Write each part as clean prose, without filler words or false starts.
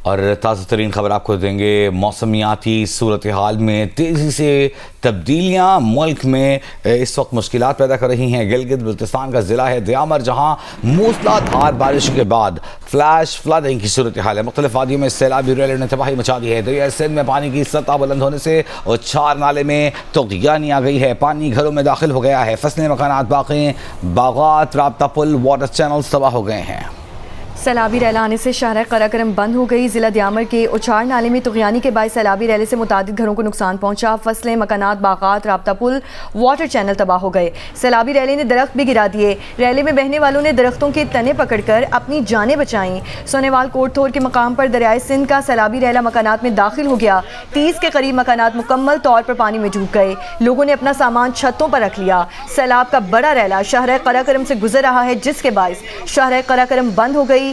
اور تازہ ترین خبر آپ کو دیں گے۔ موسمیاتی صورتحال میں تیزی سے تبدیلیاں ملک میں اس وقت مشکلات پیدا کر رہی ہیں۔ گلگت بلتستان کا ضلع ہے دیامر، جہاں موسلا دھار بارش کے بعد فلیش فلڈنگ کی صورتحال ہے۔ مختلف وادیوں میں سیلابی ریلوں نے تباہی مچا دی ہے۔ دریائے سندھ میں پانی کی سطح بلند ہونے سے اوچھار نالے میں طغیانی آ گئی ہے۔ پانی گھروں میں داخل ہو گیا ہے۔ فصلیں، مکانات، باغات، رابطہ پل، واٹر چینلز تباہ ہو گئے ہیں۔ سیلابی ریل آنے سے شاہراہ قراقرم بند ہو گئی۔ ضلع دیامر کے اوچھار نالے میں طغیانی کے باعث سیلابی ریلے سے متعدد گھروں کو نقصان پہنچا۔ فصلیں، مکانات، باغات، رابطہ پل، واٹر چینل تباہ ہو گئے۔ سیلابی ریلے نے درخت بھی گرا دیے۔ ریلے میں بہنے والوں نے درختوں کے تنے پکڑ کر اپنی جانیں بچائیں۔ سونیوال کوٹ تھور کے مقام پر دریائے سندھ کا سیلابی ریلا مکانات میں داخل ہو گیا۔ 30 کے قریب مکانات مکمل طور پر پانی میں ڈوب گئے۔ لوگوں نے اپنا سامان چھتوں پر رکھ لیا۔ سیلاب کا بڑا ریلا شاہراہ قراقرم سے گزر رہا ہے، جس کے باعث شاہراہ قراقرم بند ہو گئی۔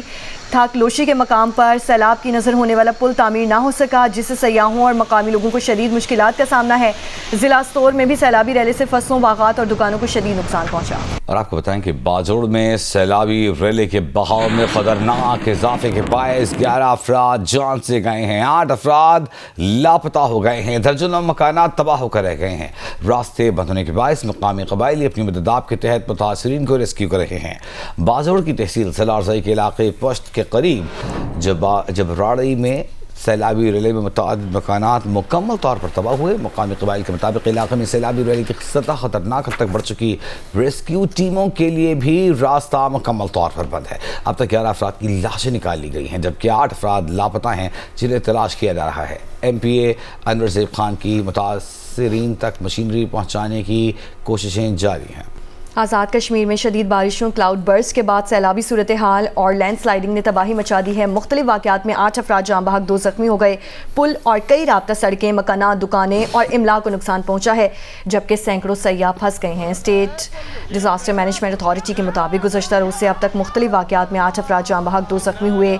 تھاکلوشی کے مقام پر سیلاب کی نظر ہونے والا پل تعمیر نہ ہو سکا، جس سے سیاحوں اور مقامی لوگوں کو شدید مشکلات کا سامنا ہے۔ ضلع استور میں بھی سیلابی ریلے سے فصلوں، باغات اور دکانوں کو شدید نقصان پہنچا۔ اور آپ کو بتائیں کہ باجوڑ میں سیلابی ریلے کے بہاؤ میں خطرناک اضافے کے باعث 11 افراد جان سے گئے ہیں، 8 افراد لاپتہ ہو گئے ہیں، درجنوں مکانات تباہ ہو کر رہ گئے ہیں۔ راستے بند ہونے کے باعث مقامی قبائلی اپنی مدداب کے تحت متاثرین کو ریسکیو کر رہے ہیں۔ باجوڑ کی تحصیل سلارزئی کے علاقے پشت کے قریب جب راڑی میں سیلابی ریلے میں متعدد مکانات مکمل طور پر تباہ ہوئے۔ مقامی قبائل کے مطابق علاقے میں سیلابی ریلے کی سطح خطرناک حد تک بڑھ چکی۔ ریسکیو ٹیموں کے لیے بھی راستہ مکمل طور پر بند ہے۔ اب تک 11 افراد کی لاشیں نکال لی گئی ہیں، جبکہ 8 افراد لاپتہ ہیں، جنہیں تلاش کیا جا رہا ہے۔ ایم پی اے انور زیب خان کی متاثرین تک مشینری پہنچانے کی کوششیں جاری ہیں۔ آزاد کشمیر میں شدید بارشوں، کلاؤڈ برسٹ کے بعد سیلابی صورتحال اور لینڈ سلائیڈنگ نے تباہی مچا دی ہے۔ مختلف واقعات میں 8 افراد جاں بحق، 2 زخمی ہو گئے۔ پل اور کئی رابطہ سڑکیں، مکانات، دکانیں اور املاک کو نقصان پہنچا ہے، جبکہ سینکڑوں سیاح پھنس گئے ہیں۔ اسٹیٹ ڈیزاسٹر مینجمنٹ اتھارٹی کے مطابق گزشتہ روز سے اب تک مختلف واقعات میں 8 افراد جاں بحق، 2 زخمی ہوئے۔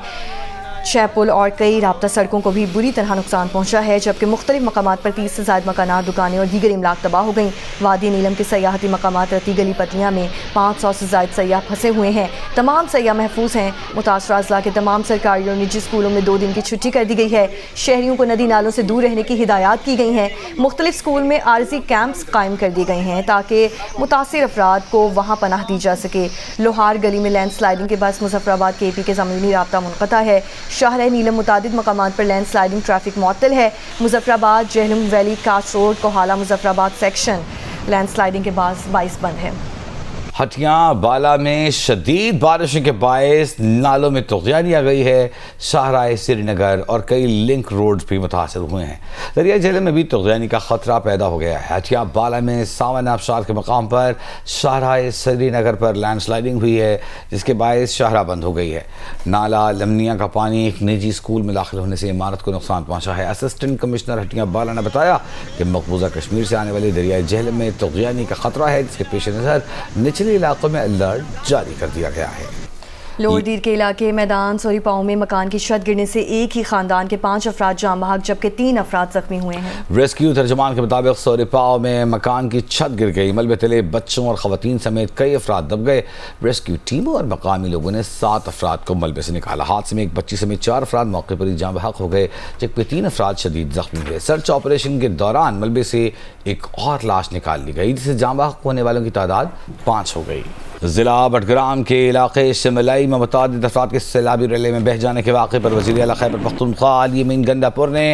6 پل اور کئی رابطہ سڑکوں کو بھی بری طرح نقصان پہنچا ہے، جبکہ مختلف مقامات پر 30 سے زائد مکانات، دکانیں اور دیگر املاک تباہ ہو گئیں۔ وادی نیلم کے سیاحتی مقامات رتی گلی پتلیاں میں 500 سے زائد سیاح پھنسے ہوئے ہیں۔ تمام سیاح محفوظ ہیں۔ متاثرہ اضلاع کے تمام سرکاری اور نجی اسکولوں میں 2 دن کی چھٹی کر دی گئی ہے۔ شہریوں کو ندی نالوں سے دور رہنے کی ہدایات کی گئی ہیں۔ مختلف اسکول میں عارضی کیمپس قائم کر دیے گئے ہیں تاکہ متاثر افراد کو وہاں پناہ دی جا سکے۔ لوہار گلی میں لینڈ سلائیڈنگ کے باعث مظفر آباد کے اے پی کے زمینی رابطہ منقطع ہے۔ شاہراہ نیلم متعدد مقامات پر لینڈ سلائیڈنگ ٹریفک معطل ہے۔ مظفر آباد جہلم ویلی کاٹ روڈ کوہالہ مظفر آباد سیکشن لینڈ سلائیڈنگ کے باعث بند ہے۔ ہٹیاں بالا میں شدید بارشوں کے باعث نالوں میں طغیانی آ گئی ہے۔ شاہراہ سری نگر اور کئی لنک روڈز بھی متاثر ہوئے ہیں۔ دریائے جہلم میں بھی طغیانی کا خطرہ پیدا ہو گیا ہے۔ ہٹیاں بالا میں ساون آبشار کے مقام پر شاہراہ سری نگر پر لینڈ سلائیڈنگ ہوئی ہے، جس کے باعث شاہراہ بند ہو گئی ہے۔ نالا لمنیا کا پانی ایک نجی اسکول میں داخل ہونے سے عمارت کو نقصان پہنچا ہے۔ اسسٹنٹ کمشنر ہٹیاں بالا نے بتایا کہ مقبوضہ کشمیر سے آنے والے دریائے جہلم میں طغیانی کا خطرہ ہے، جس کے پیش نظر نچلے علاقوں میں الرٹ جاری کر دیا گیا ہے۔ لوور دیر کے علاقے میدان سوری پاؤں میں مکان کی چھت گرنے سے ایک ہی خاندان کے 5 افراد جاں بحق، جبکہ 3 افراد زخمی ہوئے ہیں۔ ریسکیو ترجمان کے مطابق سوری پاؤں میں مکان کی چھت گر گئی، ملبے تلے بچوں اور خواتین سمیت کئی افراد دب گئے۔ ریسکیو ٹیموں اور مقامی لوگوں نے 7 افراد کو ملبے سے نکالا۔ حادثے میں ایک بچی سمیت 4 افراد موقع پر ہی جاں بحق ہو گئے، جبکہ 3 افراد شدید زخمی ہوئے۔ سرچ آپریشن کے دوران ملبے سے ایک اور لاش نکال لی گئی، جس سے جاں بحق ہونے والوں کی تعداد 5 ہو گئی۔ ضلع بٹگرام کے علاقے شملائی میں متعدد افراد کے سیلابی ریلے میں بہہ جانے کے واقعے پر وزیر اعلیٰ خیبر پختونخوا علی امین گنڈا پور نے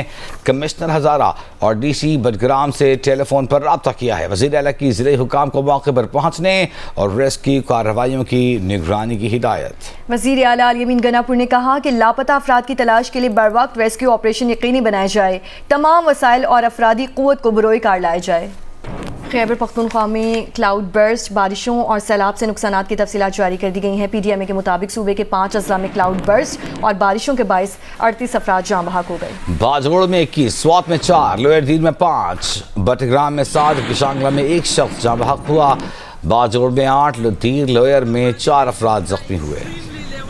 کمشنر ہزارہ اور ڈی سی بٹگرام سے ٹیلی فون پر رابطہ کیا ہے۔ وزیر اعلیٰ کی ضلعی حکام کو موقع پر پہنچنے اور ریسکیو کارروائیوں کی نگرانی کی ہدایت۔ وزیر اعلیٰ علی امین گنڈا پور نے کہا کہ لاپتہ افراد کی تلاش کے لیے بروقت ریسکیو آپریشن یقینی بنایا جائے، تمام وسائل اور افرادی قوت کو بروئے کار لایا جائے۔ خیبر پختونخوا میں کلاؤڈ برسٹ، بارشوں اور سیلاب سے نقصانات کی تفصیلات جاری کر دی گئی ہیں۔ پی ڈی ایم اے کے مطابق صوبے کے 5 اضلاع میں کلاؤڈ برسٹ اور بارشوں کے باعث 38 افراد جاں بحق ہو گئے۔ باجوڑ میں 21، سوات میں 4، لوئر دیر میں 5، بٹگرام میں 7، کشانگلہ میں 1 شخص جاں بحق ہوا۔ باجوڑ میں 8، دیر لوئر میں 4 افراد زخمی ہوئے۔